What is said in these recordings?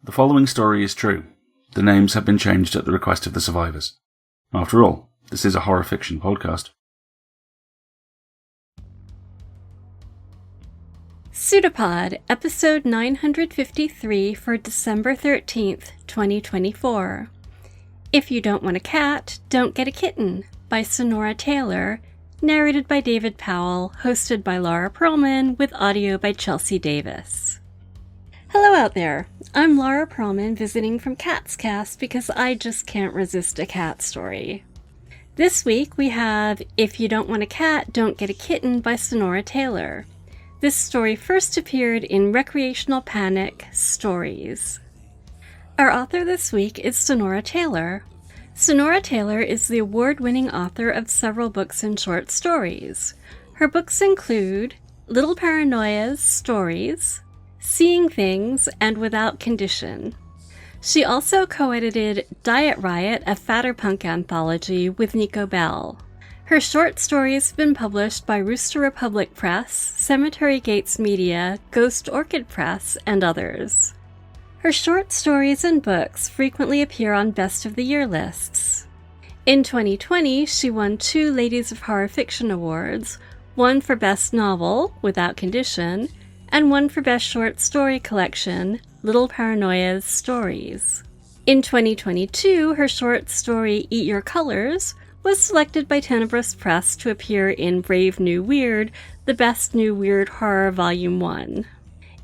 The following story is true. The names have been changed at the request of the survivors. After all, this is a horror fiction podcast. PseudoPod, episode 953 for December 13th, 2024. If You Don't Want a Cat, Don't Get a Kitten, by Sonora Taylor, narrated by David Powell, hosted by Laura Perlman, with audio by Chelsea Davis. Hello out there. I'm Laura Perlman, visiting from Cat's Cast because I just can't resist a cat story. This week we have If You Don't Want a Cat, Don't Get a Kitten by Sonora Taylor. This story first appeared in Recreational Panic Stories. Our author this week is Sonora Taylor. Sonora Taylor is the award-winning author of several books and short stories. Her books include Little Paranoias Stories, Seeing Things, and Without Condition. She also co-edited Diet Riot, a Fatterpunk anthology with Nico Bell. Her short stories have been published by Rooster Republic Press, Cemetery Gates Media, Ghost Orchid Press, and others. Her short stories and books frequently appear on Best of the Year lists. In 2020, she won 2 Ladies of Horror Fiction Awards, one for Best Novel, Without Condition, and one for Best Short Story Collection, Little Paranoias Stories. In 2022, her short story Eat Your Colors was selected by Tenebris Press to appear in Brave New Weird, the Best New Weird Horror Volume 1.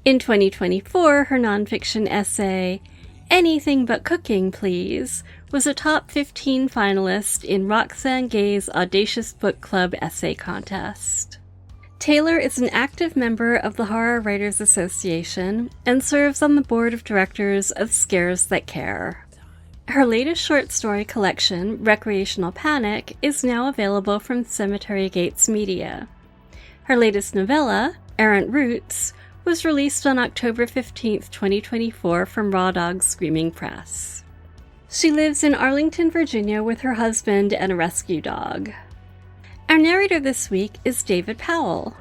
In 2024, her nonfiction essay, Anything But Cooking, Please, was a top 15 finalist in Roxane Gay's Audacious Book Club essay contest. Taylor is an active member of the Horror Writers Association and serves on the board of directors of Scares That Care. Her latest short story collection, Recreational Panic, is now available from Cemetery Gates Media. Her latest novella, Errant Roots, was released on October 15, 2024 from Raw Dog Screaming Press. She lives in Arlington, Virginia with her husband and a rescue dog. Our narrator this week is David Powell.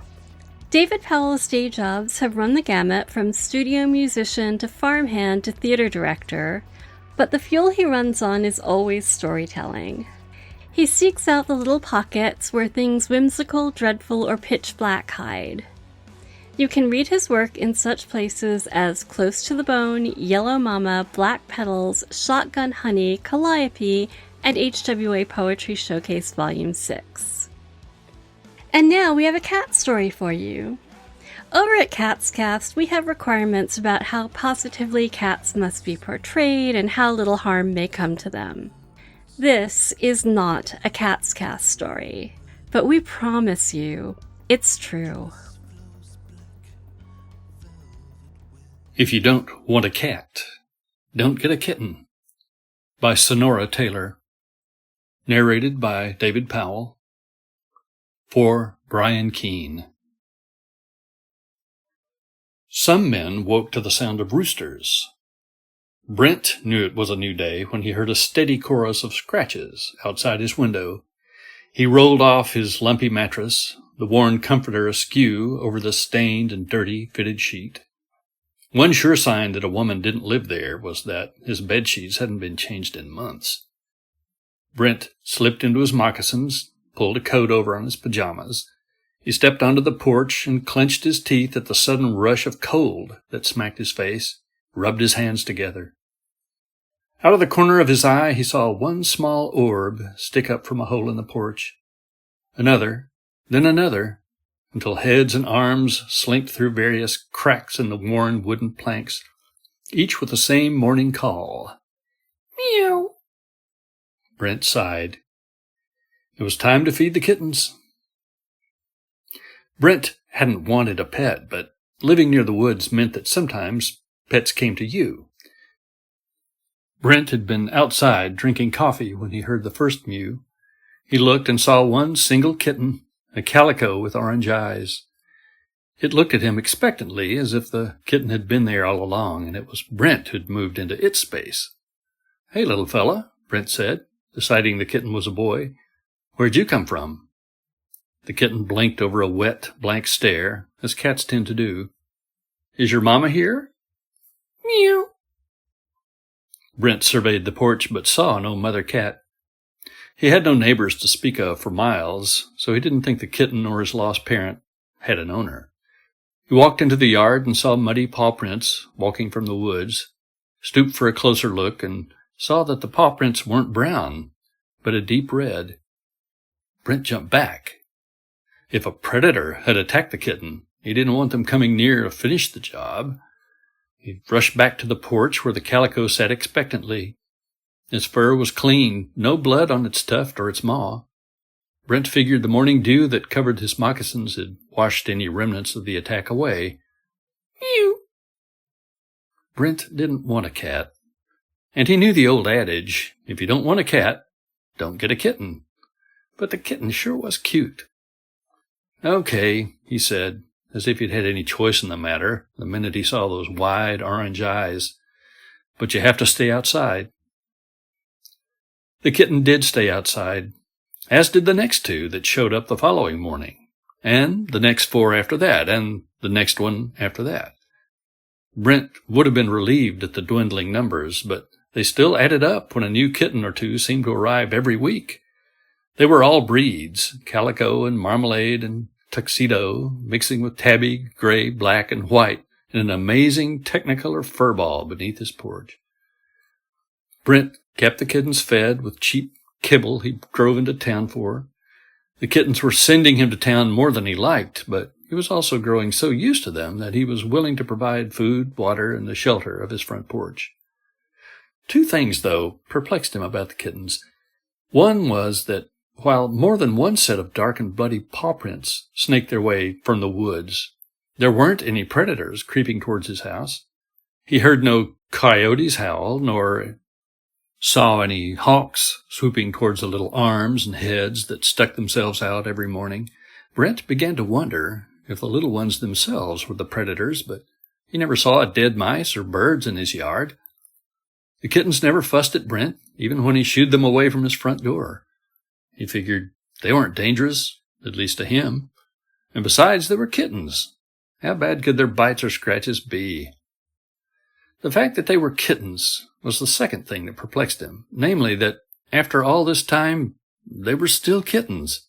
David Powell's day jobs have run the gamut from studio musician to farmhand to theater director, but the fuel he runs on is always storytelling. He seeks out the little pockets where things whimsical, dreadful, or pitch black hide. You can read his work in such places as Close to the Bone, Yellow Mama, Black Petals, Shotgun Honey, Calliope, and HWA Poetry Showcase Volume 6. And now we have a cat story for you. Over at Cat's Cast, we have requirements about how positively cats must be portrayed and how little harm may come to them. This is not a Cat's Cast story, but we promise you, it's true. If You Don't Want a Cat, Don't Get a Kitten, by Sonora Taylor. Narrated by David Powell. For Brian Keene. Some men woke to the sound of roosters. Brent knew it was a new day when he heard a steady chorus of scratches outside his window. He rolled off his lumpy mattress, the worn comforter askew over the stained and dirty fitted sheet. One sure sign that a woman didn't live there was that his bedsheets hadn't been changed in months. Brent slipped into his moccasins, pulled a coat over on his pajamas. He stepped onto the porch and clenched his teeth at the sudden rush of cold that smacked his face, rubbed his hands together. Out of the corner of his eye, he saw one small orb stick up from a hole in the porch. Another, then another, until heads and arms slinked through various cracks in the worn wooden planks, each with the same morning call. Meow. Brent sighed. It was time to feed the kittens. Brent hadn't wanted a pet, but living near the woods meant that sometimes pets came to you. Brent had been outside drinking coffee when he heard the first mew. He looked and saw one single kitten, a calico with orange eyes. It looked at him expectantly, as if the kitten had been there all along, and it was Brent who'd moved into its space. "Hey, little fella," Brent said, deciding the kitten was a boy. "Where'd you come from?" The kitten blinked over a wet, blank stare, as cats tend to do. "Is your mama here?" "Meow." Brent surveyed the porch but saw no mother cat. He had no neighbors to speak of for miles, so he didn't think the kitten or his lost parent had an owner. He walked into the yard and saw muddy paw prints walking from the woods, stooped for a closer look, and saw that the paw prints weren't brown, but a deep red. Brent jumped back. If a predator had attacked the kitten, he didn't want them coming near to finish the job. He rushed back to the porch where the calico sat expectantly. Its fur was clean, no blood on its tuft or its maw. Brent figured the morning dew that covered his moccasins had washed any remnants of the attack away. Mew! Brent didn't want a cat, and he knew the old adage, if you don't want a cat, don't get a kitten. But the kitten sure was cute. Okay, he said, as if he'd had any choice in the matter the minute he saw those wide orange eyes. But you have to stay outside. The kitten did stay outside, as did the next two that showed up the following morning, and the next 4 after that, and the next one after that. Brent would have been relieved at the dwindling numbers, but they still added up when a new kitten or two seemed to arrive every week. They were all breeds, calico and marmalade and tuxedo, mixing with tabby, gray, black, and white in an amazing technicolor furball beneath his porch. Brent kept the kittens fed with cheap kibble he drove into town for. The kittens were sending him to town more than he liked, but he was also growing so used to them that he was willing to provide food, water, and the shelter of his front porch. 2 things, though, perplexed him about the kittens. One was that while more than one set of dark and bloody paw prints snaked their way from the woods, there weren't any predators creeping towards his house. He heard no coyotes howl, nor saw any hawks swooping towards the little arms and heads that stuck themselves out every morning. Brent began to wonder if the little ones themselves were the predators, but he never saw dead mice or birds in his yard. The kittens never fussed at Brent, even when he shooed them away from his front door. He figured they weren't dangerous, at least to him. And besides, they were kittens. How bad could their bites or scratches be? The fact that they were kittens was the second thing that perplexed him, namely that after all this time, they were still kittens.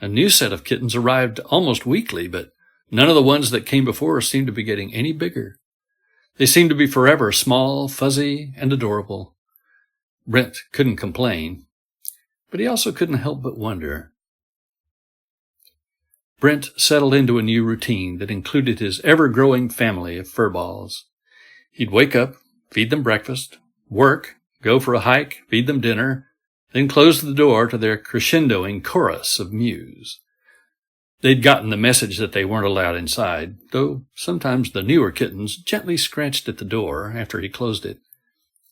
A new set of kittens arrived almost weekly, but none of the ones that came before seemed to be getting any bigger. They seemed to be forever small, fuzzy, and adorable. Brent couldn't complain, but he also couldn't help but wonder. Brent settled into a new routine that included his ever-growing family of furballs. He'd wake up, feed them breakfast, work, go for a hike, feed them dinner, then close the door to their crescendoing chorus of mews. They'd gotten the message that they weren't allowed inside, though sometimes the newer kittens gently scratched at the door after he closed it.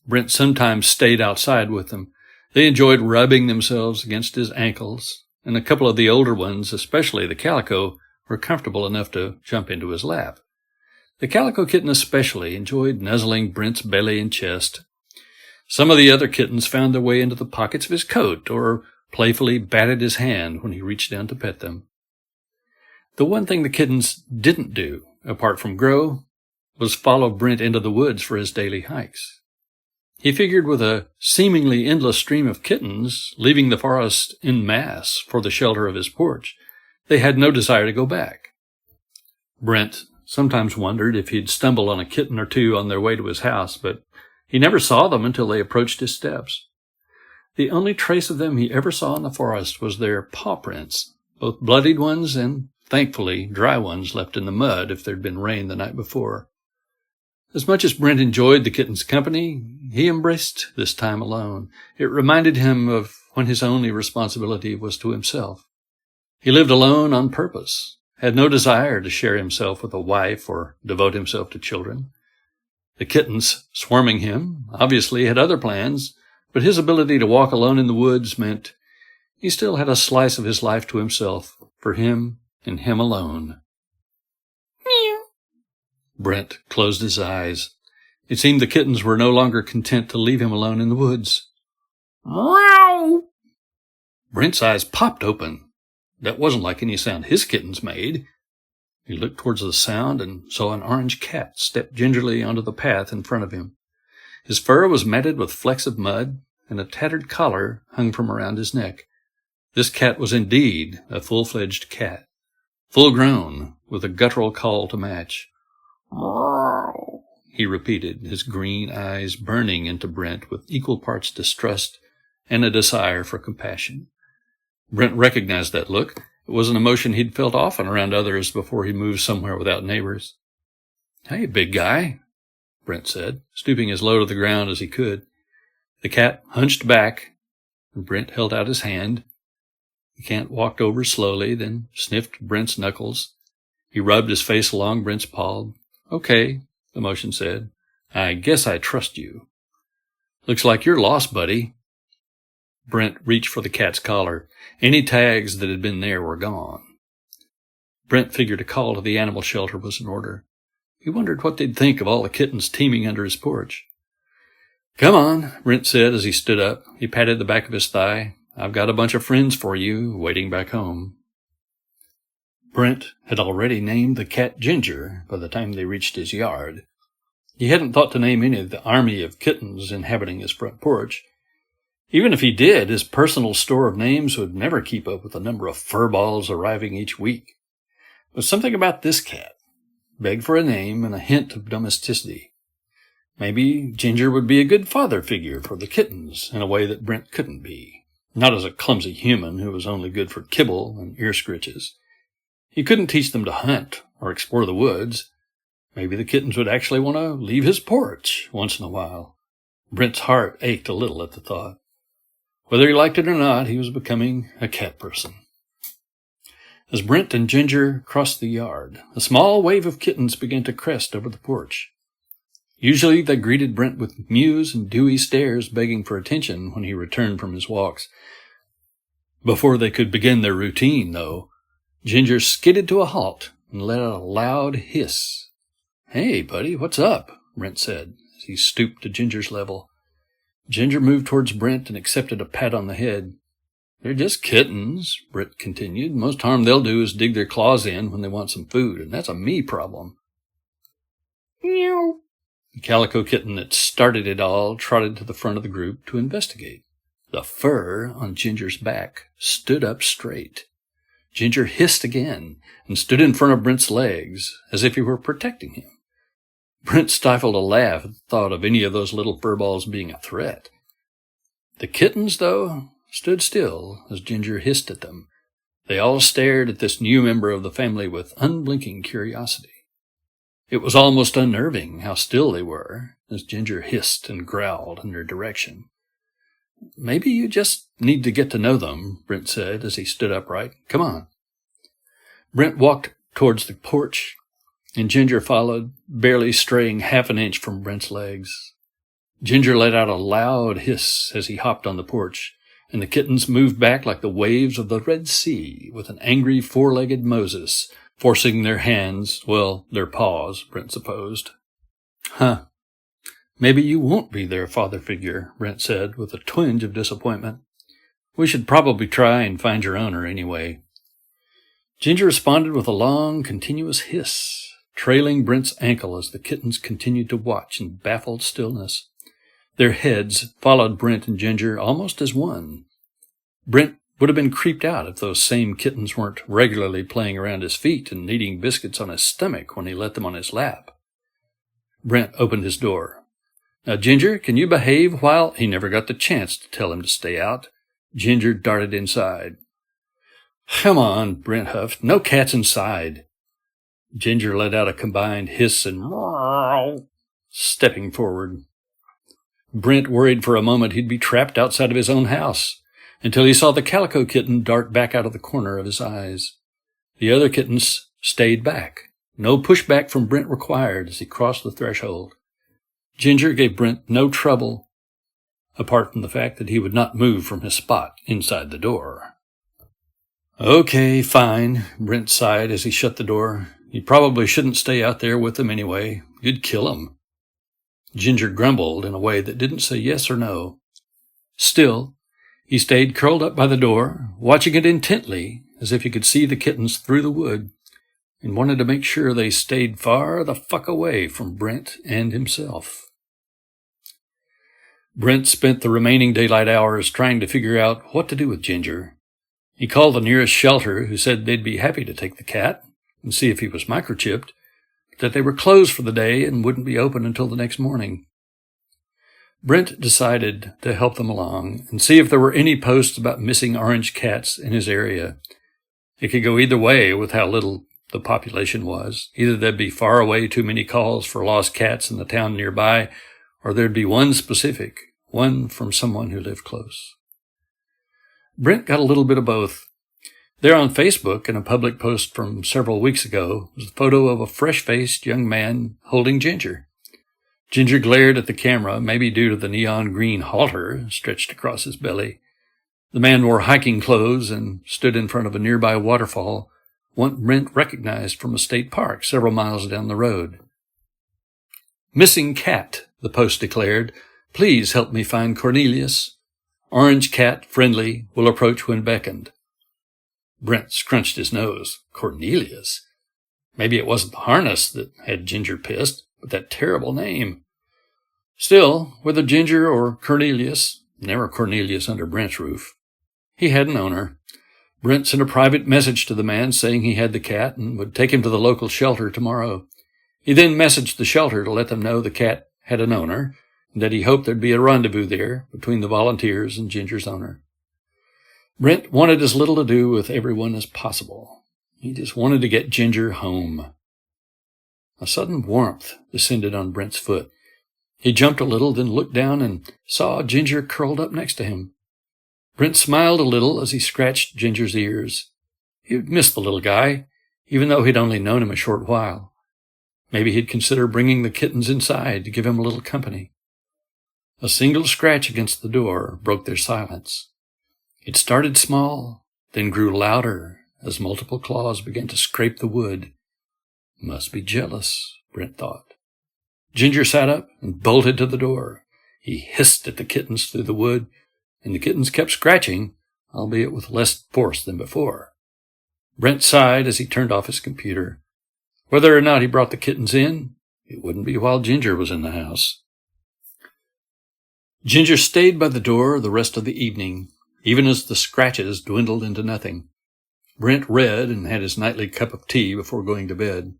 Brent sometimes stayed outside with them. They enjoyed rubbing themselves against his ankles, and a couple of the older ones, especially the calico, were comfortable enough to jump into his lap. The calico kitten especially enjoyed nuzzling Brent's belly and chest. Some of the other kittens found their way into the pockets of his coat or playfully batted his hand when he reached down to pet them. The one thing the kittens didn't do, apart from grow, was follow Brent into the woods for his daily hikes. He figured with a seemingly endless stream of kittens leaving the forest en masse for the shelter of his porch, they had no desire to go back. Brent sometimes wondered if he'd stumble on a kitten or two on their way to his house, but he never saw them until they approached his steps. The only trace of them he ever saw in the forest was their paw prints, both bloodied ones and, thankfully, dry ones left in the mud if there'd been rain the night before. As much as Brent enjoyed the kitten's company, he embraced this time alone. It reminded him of when his only responsibility was to himself. He lived alone on purpose, had no desire to share himself with a wife or devote himself to children. The kittens, swarming him, obviously had other plans, but his ability to walk alone in the woods meant he still had a slice of his life to himself, for him and him alone. Meow. Brent closed his eyes. It seemed the kittens were no longer content to leave him alone in the woods. Meow. Brent's eyes popped open. That wasn't like any sound his kittens made. He looked towards the sound and saw an orange cat step gingerly onto the path in front of him. His fur was matted with flecks of mud, and a tattered collar hung from around his neck. This cat was indeed a full-fledged cat, full-grown, with a guttural call to match. "Meow," he repeated, his green eyes burning into Brent with equal parts distrust and a desire for compassion. Brent recognized that look. It was an emotion he'd felt often around others before he moved somewhere without neighbors. "Hey, big guy," Brent said, stooping as low to the ground as he could. The cat hunched back, and Brent held out his hand. The cat walked over slowly, then sniffed Brent's knuckles. He rubbed his face along Brent's paw. "Okay," the motion said. "I guess I trust you. Looks like you're lost, buddy." Brent reached for the cat's collar. Any tags that had been there were gone. Brent figured a call to the animal shelter was in order. He wondered what they'd think of all the kittens teeming under his porch. "Come on," Brent said as he stood up. He patted the back of his thigh. "I've got a bunch of friends for you waiting back home." Brent had already named the cat Ginger by the time they reached his yard. He hadn't thought to name any of the army of kittens inhabiting his front porch. Even if he did, his personal store of names would never keep up with the number of furballs arriving each week. But something about this cat begged for a name and a hint of domesticity. Maybe Ginger would be a good father figure for the kittens in a way that Brent couldn't be. Not as a clumsy human who was only good for kibble and ear scritches. He couldn't teach them to hunt or explore the woods. Maybe the kittens would actually want to leave his porch once in a while. Brent's heart ached a little at the thought. Whether he liked it or not, he was becoming a cat person. As Brent and Ginger crossed the yard, a small wave of kittens began to crest over the porch. Usually they greeted Brent with mews and dewy stares begging for attention when he returned from his walks. Before they could begin their routine, though, Ginger skidded to a halt and let out a loud hiss. "Hey, buddy, what's up?" Brent said, as he stooped to Ginger's level. Ginger moved towards Brent and accepted a pat on the head. "They're just kittens," Brent continued. "Most harm they'll do is dig their claws in when they want some food, and that's a me problem." "Meow." The calico kitten that started it all trotted to the front of the group to investigate. The fur on Ginger's back stood up straight. Ginger hissed again and stood in front of Brent's legs, as if he were protecting him. Brent stifled a laugh at the thought of any of those little furballs being a threat. The kittens, though, stood still as Ginger hissed at them. They all stared at this new member of the family with unblinking curiosity. It was almost unnerving how still they were as Ginger hissed and growled in their direction. "Maybe you just need to get to know them," Brent said as he stood upright. "Come on." Brent walked towards the porch, and Ginger followed, barely straying half an inch from Brent's legs. Ginger let out a loud hiss as he hopped on the porch, and the kittens moved back like the waves of the Red Sea with an angry four-legged Moses, forcing their hands, well, their paws, Brent supposed. "Huh. Maybe you won't be their father figure," Brent said with a twinge of disappointment. "We should probably try and find your owner anyway." Ginger responded with a long, continuous hiss, trailing Brent's ankle as the kittens continued to watch in baffled stillness. Their heads followed Brent and Ginger almost as one. Brent would have been creeped out if those same kittens weren't regularly playing around his feet and eating biscuits on his stomach when he let them on his lap. Brent opened his door. "Now, Ginger, can you behave while—" He never got the chance to tell him to stay out. Ginger darted inside. "Come on," Brent huffed. "No cats inside." Ginger let out a combined hiss and meow, stepping forward. Brent worried for a moment he'd be trapped outside of his own house, until he saw the calico kitten dart back out of the corner of his eyes. The other kittens stayed back. No pushback from Brent required as he crossed the threshold. Ginger gave Brent no trouble, apart from the fact that he would not move from his spot inside the door. "Okay, fine," Brent sighed as he shut the door. "You probably shouldn't stay out there with them anyway. You'd kill 'em." Ginger grumbled in a way that didn't say yes or no. Still, he stayed curled up by the door, watching it intently, as if he could see the kittens through the wood, and wanted to make sure they stayed far the fuck away from Brent and himself. Brent spent the remaining daylight hours trying to figure out what to do with Ginger. He called the nearest shelter, who said they'd be happy to take the cat and see if he was microchipped, but that they were closed for the day and wouldn't be open until the next morning. Brent decided to help them along and see if there were any posts about missing orange cats in his area. It could go either way with how little the population was. Either there'd be far away too many calls for lost cats in the town nearby, or there'd be one specific, one from someone who lived close. Brent got a little bit of both. There on Facebook, in a public post from several weeks ago, was a photo of a fresh-faced young man holding Ginger. Ginger glared at the camera, maybe due to the neon green halter stretched across his belly. The man wore hiking clothes and stood in front of a nearby waterfall, one Brent recognized from a state park several miles down the road. "Missing cat," the post declared. "Please help me find Cornelius. Orange cat, friendly, will approach when beckoned." Brent scrunched his nose. Cornelius? Maybe it wasn't the harness that had Ginger pissed, but that terrible name. Still, whether Ginger or Cornelius, never Cornelius under Brent's roof, he had an owner. Brent sent a private message to the man saying he had the cat and would take him to the local shelter tomorrow. He then messaged the shelter to let them know the cat had an owner and that he hoped there'd be a rendezvous there between the volunteers and Ginger's owner. Brent wanted as little to do with everyone as possible. He just wanted to get Ginger home. A sudden warmth descended on Brent's foot. He jumped a little, then looked down and saw Ginger curled up next to him. Brent smiled a little as he scratched Ginger's ears. He'd missed the little guy, even though he'd only known him a short while. Maybe he'd consider bringing the kittens inside to give him a little company. A single scratch against the door broke their silence. It started small, then grew louder as multiple claws began to scrape the wood. Must be jealous, Brent thought. Ginger sat up and bolted to the door. He hissed at the kittens through the wood, and the kittens kept scratching, albeit with less force than before. Brent sighed as he turned off his computer. Whether or not he brought the kittens in, it wouldn't be while Ginger was in the house. Ginger stayed by the door the rest of the evening, even as the scratches dwindled into nothing. Brent read and had his nightly cup of tea before going to bed.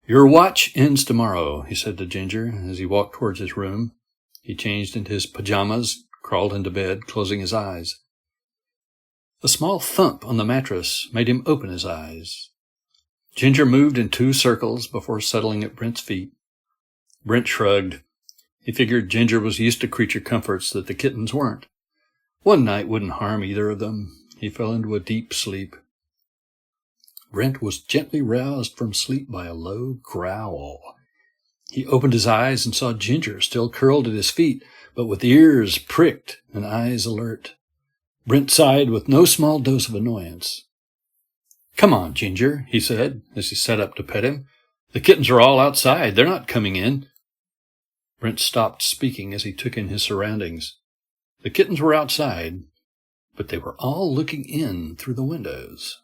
"Your watch ends tomorrow," he said to Ginger as he walked towards his room. He changed into his pajamas, crawled into bed, closing his eyes. A small thump on the mattress made him open his eyes. Ginger moved in 2 circles before settling at Brent's feet. Brent shrugged. He figured Ginger was used to creature comforts that the kittens weren't. One night wouldn't harm either of them. He fell into a deep sleep. Brent was gently roused from sleep by a low growl. He opened his eyes and saw Ginger still curled at his feet, but with ears pricked and eyes alert. Brent sighed with no small dose of annoyance. "Come on, Ginger," he said as he sat up to pet him. "The kittens are all outside. They're not coming in." Brent stopped speaking as he took in his surroundings. The kittens were outside, but they were all looking in through the windows.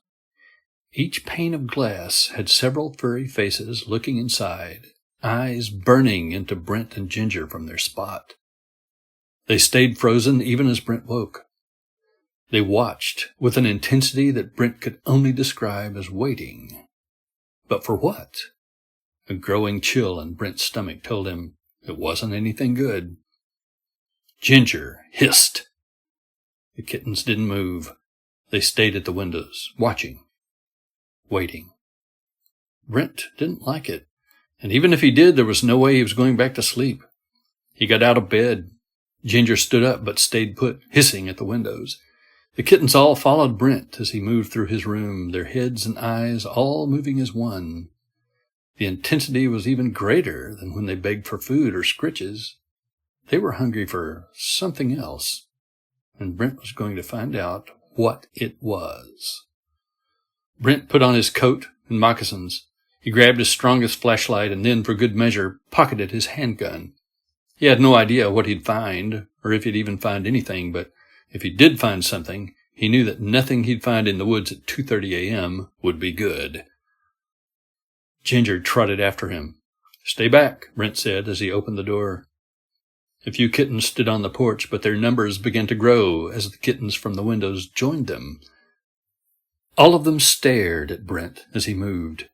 Each pane of glass had several furry faces looking inside, eyes burning into Brent and Ginger from their spot. They stayed frozen even as Brent woke. They watched with an intensity that Brent could only describe as waiting. But for what? A growing chill in Brent's stomach told him it wasn't anything good. Ginger hissed. The kittens didn't move. They stayed at the windows, watching, waiting. Brent didn't like it, and even if he did, there was no way he was going back to sleep. He got out of bed. Ginger stood up but stayed put, hissing at the windows. The kittens all followed Brent as he moved through his room, their heads and eyes all moving as one. The intensity was even greater than when they begged for food or scritches. They were hungry for something else, and Brent was going to find out what it was. Brent put on his coat and moccasins. He grabbed his strongest flashlight and then, for good measure, pocketed his handgun. He had no idea what he'd find, or if he'd even find anything, but if he did find something, he knew that nothing he'd find in the woods at 2:30 a.m. would be good. Ginger trotted after him. "Stay back," Brent said as he opened the door. A few kittens stood on the porch, but their numbers began to grow as the kittens from the windows joined them. All of them stared at Brent as he moved.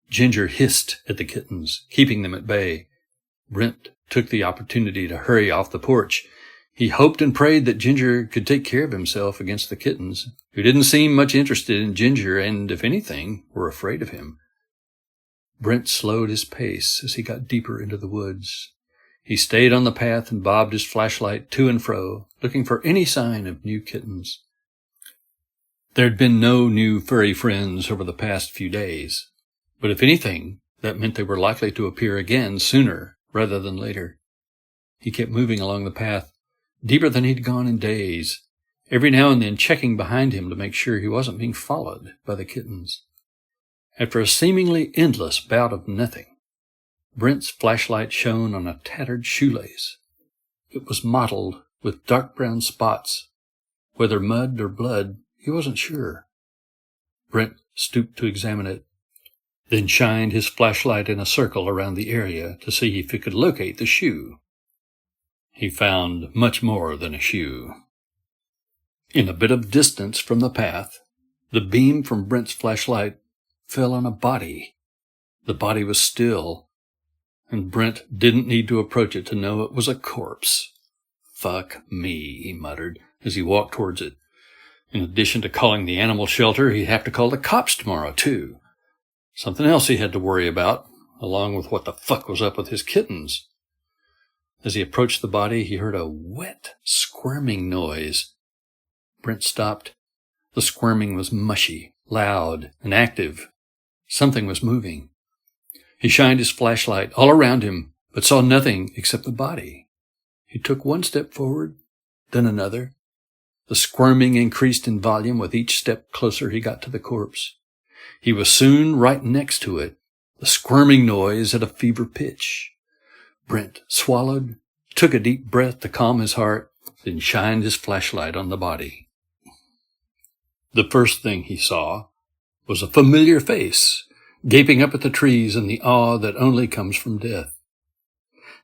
Ginger hissed at the kittens, keeping them at bay. Brent took the opportunity to hurry off the porch. He hoped and prayed that Ginger could take care of himself against the kittens, who didn't seem much interested in Ginger and, if anything, were afraid of him. Brent slowed his pace as he got deeper into the woods. He stayed on the path and bobbed his flashlight to and fro, looking for any sign of new kittens. There had been no new furry friends over the past few days, but if anything, that meant they were likely to appear again sooner rather than later. He kept moving along the path, deeper than he'd gone in days, every now and then checking behind him to make sure he wasn't being followed by the kittens. After a seemingly endless bout of nothing, Brent's flashlight shone on a tattered shoelace. It was mottled with dark brown spots. Whether mud or blood, he wasn't sure. Brent stooped to examine it, then shined his flashlight in a circle around the area to see if he could locate the shoe. He found much more than a shoe. In a bit of distance from the path, the beam from Brent's flashlight fell on a body. The body was still, and Brent didn't need to approach it to know it was a corpse. "Fuck me," he muttered as he walked towards it. In addition to calling the animal shelter, he'd have to call the cops tomorrow, too. Something else he had to worry about, along with what the fuck was up with his kittens. As he approached the body, he heard a wet, squirming noise. Brent stopped. The squirming was mushy, loud, and active. Something was moving. He shined his flashlight all around him, but saw nothing except the body. He took one step forward, then another. The squirming increased in volume with each step closer he got to the corpse. He was soon right next to it, the squirming noise at a fever pitch. Brent swallowed, took a deep breath to calm his heart, then shined his flashlight on the body. The first thing he saw was a familiar face, gaping up at the trees in the awe that only comes from death.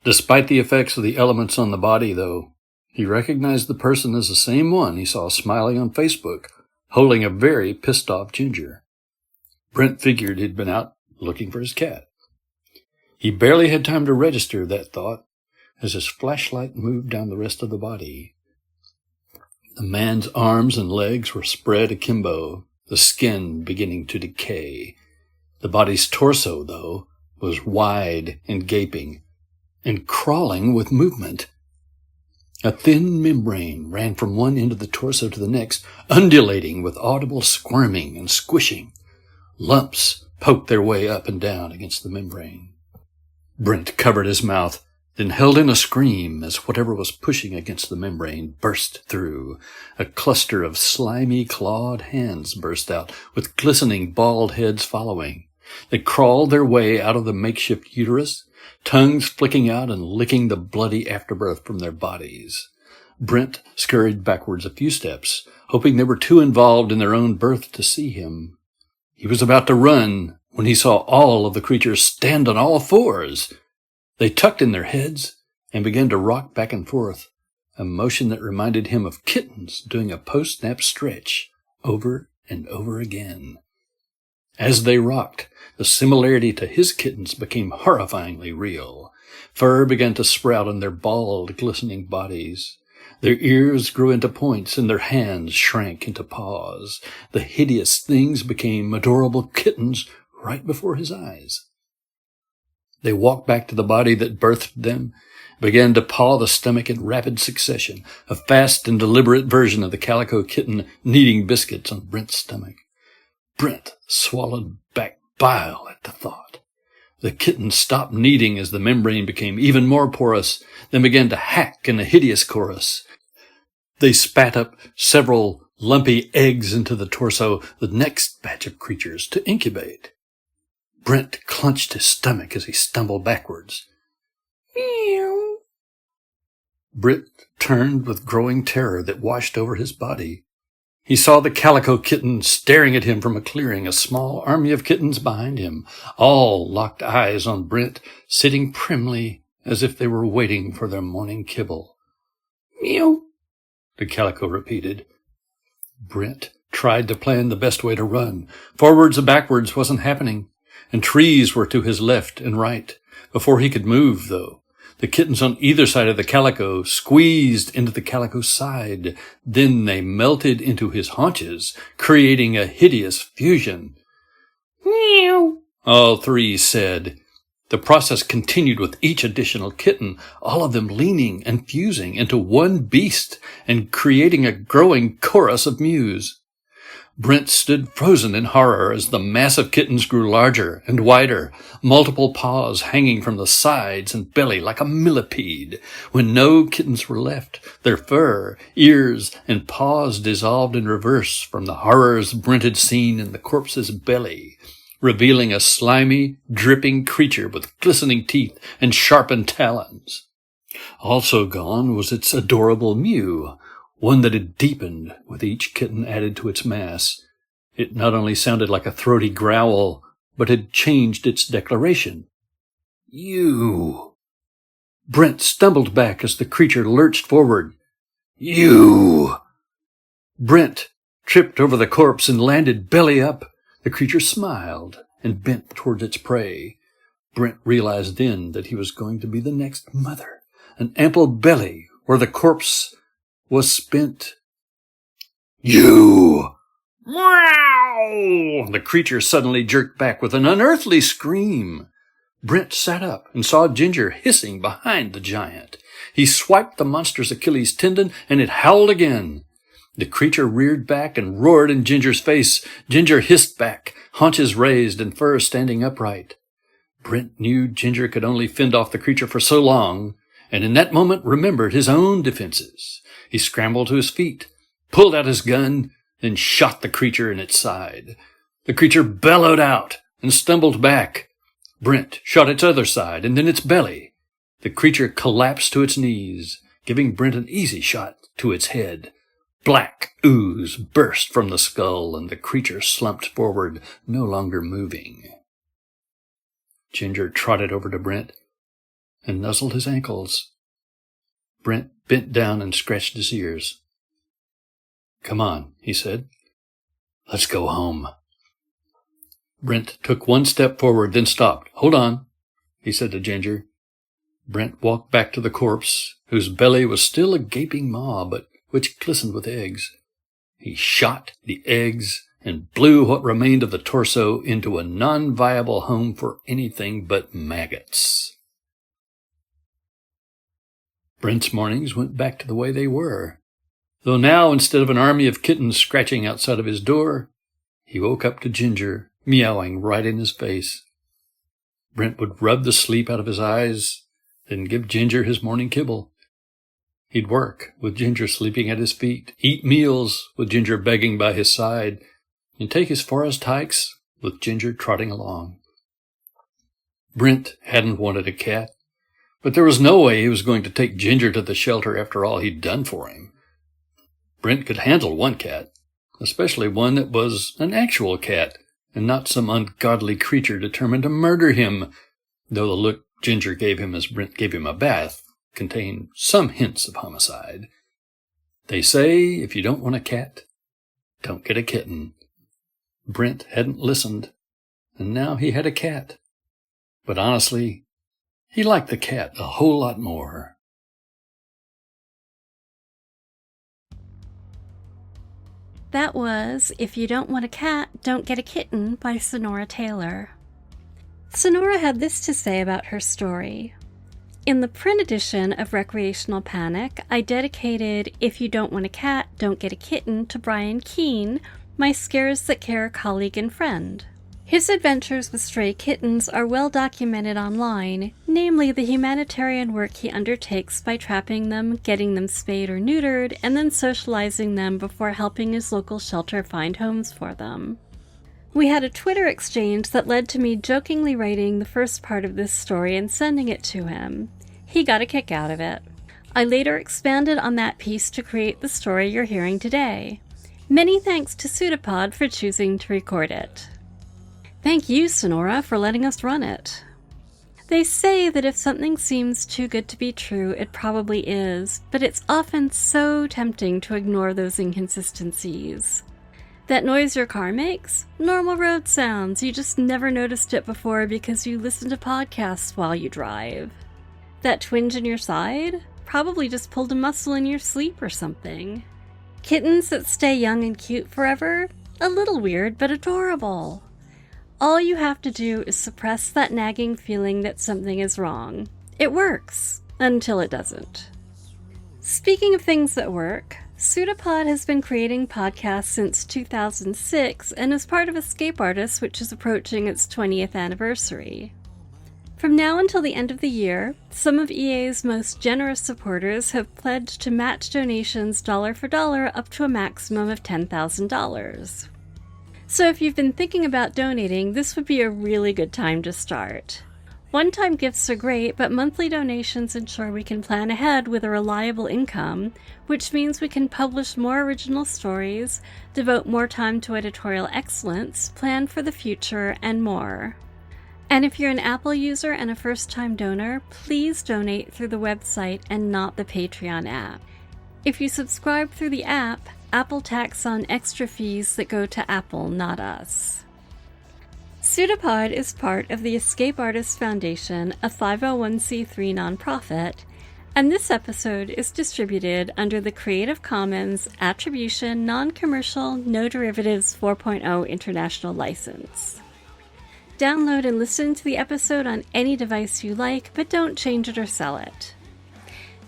Despite the effects of the elements on the body, though, he recognized the person as the same one he saw smiling on Facebook, holding a very pissed-off Ginger. Brent figured he'd been out looking for his cat. He barely had time to register that thought as his flashlight moved down the rest of the body. The man's arms and legs were spread akimbo, the skin beginning to decay. The body's torso, though, was wide and gaping, and crawling with movement. A thin membrane ran from one end of the torso to the next, undulating with audible squirming and squishing. Lumps poked their way up and down against the membrane. Brent covered his mouth, then held in a scream as whatever was pushing against the membrane burst through. A cluster of slimy, clawed hands burst out, with glistening bald heads following. They crawled their way out of the makeshift uterus, tongues flicking out and licking the bloody afterbirth from their bodies. Brent scurried backwards a few steps, hoping they were too involved in their own birth to see him. He was about to run when he saw all of the creatures stand on all fours. They tucked in their heads and began to rock back and forth, a motion that reminded him of kittens doing a post-nap stretch over and over again. As they rocked, the similarity to his kittens became horrifyingly real. Fur began to sprout on their bald, glistening bodies. Their ears grew into points, and their hands shrank into paws. The hideous things became adorable kittens right before his eyes. They walked back to the body that birthed them, began to paw the stomach in rapid succession, a fast and deliberate version of the calico kitten kneading biscuits on Brent's stomach. Brent swallowed back bile at the thought. The kitten stopped kneading as the membrane became even more porous, then began to hack in a hideous chorus. They spat up several lumpy eggs into the torso, the next batch of creatures to incubate. Brent clenched his stomach as he stumbled backwards. Meow. Brent turned with growing terror that washed over his body. He saw the calico kitten staring at him from a clearing, a small army of kittens behind him. All locked eyes on Brent, sitting primly as if they were waiting for their morning kibble. Meow, the calico repeated. Brent tried to plan the best way to run. Forwards and backwards wasn't happening, and trees were to his left and right. Before he could move, though, the kittens on either side of the calico squeezed into the calico's side. Then they melted into his haunches, creating a hideous fusion. Meow, all three said. The process continued with each additional kitten, all of them leaning and fusing into one beast and creating a growing chorus of mews. Brent stood frozen in horror as the massive kittens grew larger and wider, multiple paws hanging from the sides and belly like a millipede. When no kittens were left, their fur, ears, and paws dissolved in reverse from the horrors Brent had seen in the corpse's belly, revealing a slimy, dripping creature with glistening teeth and sharpened talons. Also gone was its adorable mew, one that had deepened with each kitten added to its mass. It not only sounded like a throaty growl, but had changed its declaration. You. Brent stumbled back as the creature lurched forward. You. Brent tripped over the corpse and landed belly up. The creature smiled and bent towards its prey. Brent realized then that he was going to be the next mother, an ample belly where the corpse was spent. You! Meow! The creature suddenly jerked back with an unearthly scream. Brent sat up and saw Ginger hissing behind the giant. He swiped the monster's Achilles tendon, and it howled again. The creature reared back and roared in Ginger's face. Ginger hissed back, haunches raised and fur standing upright. Brent knew Ginger could only fend off the creature for so long, and in that moment remembered his own defenses. He scrambled to his feet, pulled out his gun, then shot the creature in its side. The creature bellowed out and stumbled back. Brent shot its other side and then its belly. The creature collapsed to its knees, giving Brent an easy shot to its head. Black ooze burst from the skull, and the creature slumped forward, no longer moving. Ginger trotted over to Brent and nuzzled his ankles. Brent bent down and scratched his ears. Come on, he said. Let's go home. Brent took one step forward, then stopped. Hold on, he said to Ginger. Brent walked back to the corpse, whose belly was still a gaping maw, but which glistened with eggs. He shot the eggs and blew what remained of the torso into a non-viable home for anything but maggots. Brent's mornings went back to the way they were, though now, instead of an army of kittens scratching outside of his door, he woke up to Ginger meowing right in his face. Brent would rub the sleep out of his eyes, then give Ginger his morning kibble. He'd work with Ginger sleeping at his feet, eat meals with Ginger begging by his side, and take his forest hikes with Ginger trotting along. Brent hadn't wanted a cat, but there was no way he was going to take Ginger to the shelter after all he'd done for him. Brent could handle one cat, especially one that was an actual cat, and not some ungodly creature determined to murder him, though the look Ginger gave him as Brent gave him a bath contained some hints of homicide. They say if you don't want a cat, don't get a kitten. Brent hadn't listened, and now he had a cat. But honestly, he liked the cat a whole lot more. That was If You Don't Want a Cat, Don't Get a Kitten by Sonora Taylor. Sonora had this to say about her story. In the print edition of Recreational Panic, I dedicated If You Don't Want a Cat, Don't Get a Kitten to Brian Keene, my Scares That Care colleague and friend. His adventures with stray kittens are well documented online, namely the humanitarian work he undertakes by trapping them, getting them spayed or neutered, and then socializing them before helping his local shelter find homes for them. We had a Twitter exchange that led to me jokingly writing the first part of this story and sending it to him. He got a kick out of it. I later expanded on that piece to create the story you're hearing today. Many thanks to PseudoPod for choosing to record it. Thank you, Sonora, for letting us run it. They say that if something seems too good to be true, it probably is, but it's often so tempting to ignore those inconsistencies. That noise your car makes? Normal road sounds. You just never noticed it before because you listen to podcasts while you drive. That twinge in your side? Probably just pulled a muscle in your sleep or something. Kittens that stay young and cute forever? A little weird, but adorable. All you have to do is suppress that nagging feeling that something is wrong. It works, until it doesn't. Speaking of things that work, PseudoPod has been creating podcasts since 2006 and is part of Escape Artists, which is approaching its 20th anniversary. From now until the end of the year, some of EA's most generous supporters have pledged to match donations dollar for dollar up to a maximum of $10,000. So if you've been thinking about donating, this would be a really good time to start. One-time gifts are great, but monthly donations ensure we can plan ahead with a reliable income, which means we can publish more original stories, devote more time to editorial excellence, plan for the future, and more. And if you're an Apple user and a first-time donor, please donate through the website and not the Patreon app. If you subscribe through the app, Apple tacks on extra fees that go to Apple, not us. PseudoPod is part of the Escape Artists Foundation, a 501c3 nonprofit, and this episode is distributed under the Creative Commons Attribution Non-Commercial No Derivatives 4.0 International License. Download and listen to the episode on any device you like, but don't change it or sell it.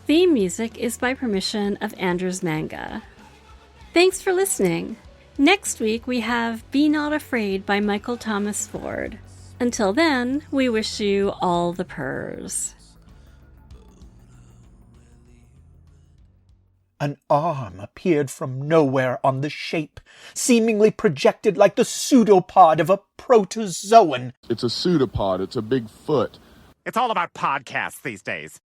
Theme music is by permission of Andrew's Manga. Thanks for listening. Next week we have Be Not Afraid by Michael Thomas Ford. Until then, we wish you all the purrs. An arm appeared from nowhere on the shape, seemingly projected like the pseudopod of a protozoan. It's a pseudopod. It's a big foot. It's all about podcasts these days.